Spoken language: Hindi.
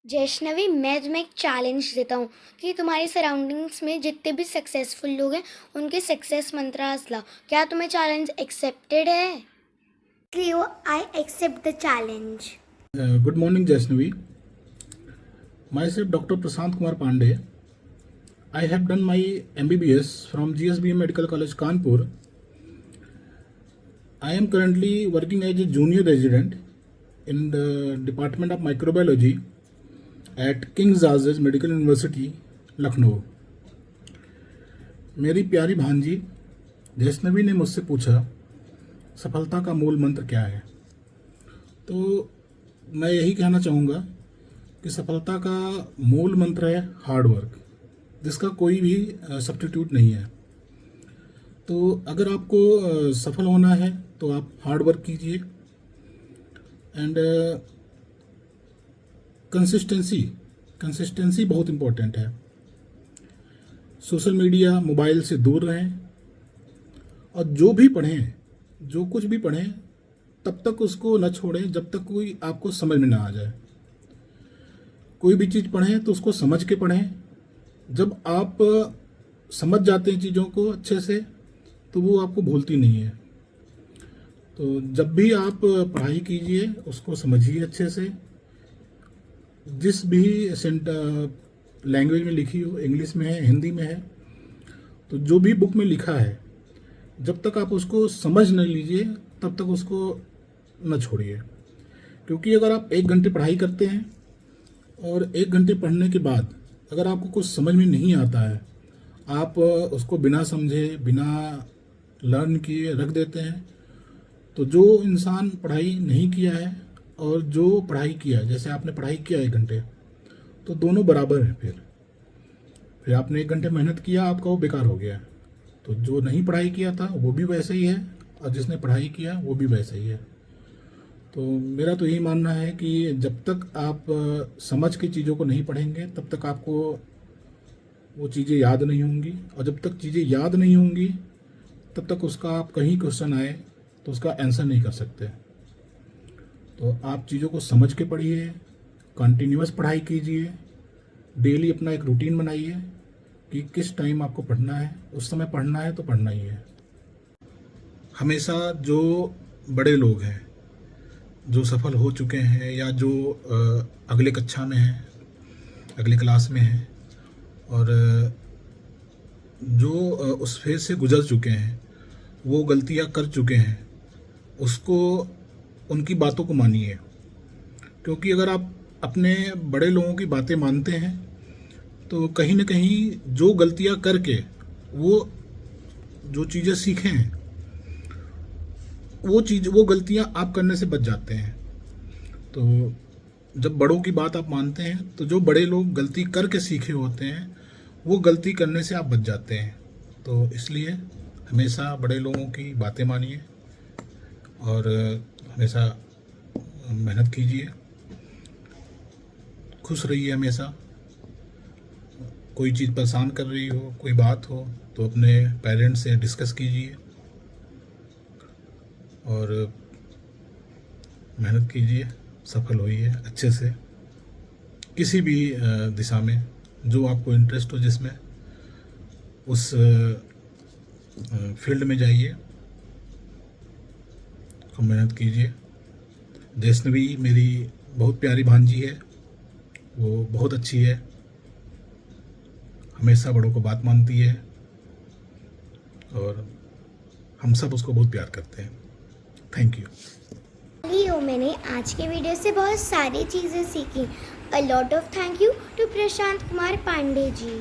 जैष्णवी, मैं तुम्हें एक चैलेंज देता हूँ कि तुम्हारी सराउंडिंग्स में जितने भी सक्सेसफुल लोग हैं उनके सक्सेस मंत्रास लाओ। क्या तुम्हें चैलेंज एक्सेप्टेड है? Leo, I accept the challenge. Good morning, Jaishnavi. Myself, Dr. Prashant Kumar Pandey. I have done my MBBS from GSBM Medical College, Kanpur. I am currently working as a junior resident in the Department of Microbiology at King's Azaz Medical University, Lucknow. मेरी प्यारी भांजी जैष्णवी ने मुझसे पूछा सफलता का मूल मंत्र क्या है। तो मैं यही कहना चाहूँगा कि सफलता का मूल मंत्र है हार्ड वर्क, जिसका कोई भी सब्स्टिट्यूट नहीं है। तो अगर आपको सफल होना है तो आप हार्ड वर्क कीजिए एंड कंसिस्टेंसी बहुत इम्पोर्टेंट है। सोशल मीडिया, मोबाइल से दूर रहें और जो भी पढ़ें, जो कुछ भी पढ़ें, तब तक उसको न छोड़ें जब तक कोई आपको समझ में ना आ जाए। कोई भी चीज़ पढ़ें तो उसको समझ के पढ़ें। जब आप समझ जाते हैं चीज़ों को अच्छे से तो वो आपको भूलती नहीं है। तो जब भी आप पढ़ाई कीजिए उसको समझिए अच्छे से। जिस भी लैंग्वेज में लिखी हो, इंग्लिश में है, हिंदी में है, तो जो भी बुक में लिखा है जब तक आप उसको समझ न लीजिए तब तक उसको न छोड़िए। क्योंकि अगर आप 1 घंटे पढ़ाई करते हैं और 1 घंटे पढ़ने के बाद अगर आपको कुछ समझ में नहीं आता है, आप उसको बिना समझे, बिना लर्न किए रख देते हैं, तो जो इंसान पढ़ाई नहीं किया है और जो पढ़ाई किया, जैसे आपने पढ़ाई किया 1 घंटे, तो दोनों बराबर हैं। फिर आपने 1 घंटे मेहनत किया, आपका वो बेकार हो गया। तो जो नहीं पढ़ाई किया था वो भी वैसे ही है और जिसने पढ़ाई किया वो भी वैसे ही है। तो मेरा तो यही मानना है कि जब तक आप समझ के चीज़ों को नहीं पढ़ेंगे तब तक आपको वो चीज़ें याद नहीं होंगी, और जब तक चीज़ें याद नहीं होंगी तब तक उसका आप कहीं क्वेश्चन आए तो उसका आंसर नहीं कर सकते। तो आप चीज़ों को समझ के पढ़िए, कंटिन्यूअस पढ़ाई कीजिए, डेली अपना एक रूटीन बनाइए कि किस टाइम आपको पढ़ना है, उस समय पढ़ना है तो पढ़ना ही है। हमेशा जो बड़े लोग हैं, जो सफल हो चुके हैं या जो अगले कक्षा में हैं, अगले क्लास में हैं और जो उस फेज से गुजर चुके हैं, वो गलतियां कर चुके हैं, उसको, उनकी बातों को मानिए। क्योंकि अगर आप अपने बड़े लोगों की बातें मानते हैं तो कहीं ना कहीं जो गलतियां करके वो जो चीज़ें सीखे हैं वो गलतियां आप करने से बच जाते हैं। तो जब बड़ों की बात आप मानते हैं तो जो बड़े लोग गलती करके सीखे होते हैं वो गलती करने से आप बच जाते हैं। तो इसलिए हमेशा बड़े लोगों की बातें मानिए और हमेशा मेहनत कीजिए, खुश रहिए हमेशा। कोई चीज़ परेशान कर रही हो, कोई बात हो, तो अपने पेरेंट्स से डिस्कस कीजिए और मेहनत कीजिए, सफल होइए अच्छे से। किसी भी दिशा में जो आपको इंटरेस्ट हो, जिसमें उस फील्ड में जाइए और मेहनत कीजिए। जैष्णवी मेरी बहुत प्यारी भांजी है, वो बहुत अच्छी है, हमेशा बड़ों को बात मानती है और हम सब उसको बहुत प्यार करते हैं। Thank you. लियो, मैंने आज के वीडियो से बहुत सारी चीज़ें सीखी। A lot of thank you to Prashant Kumar Pandey ji.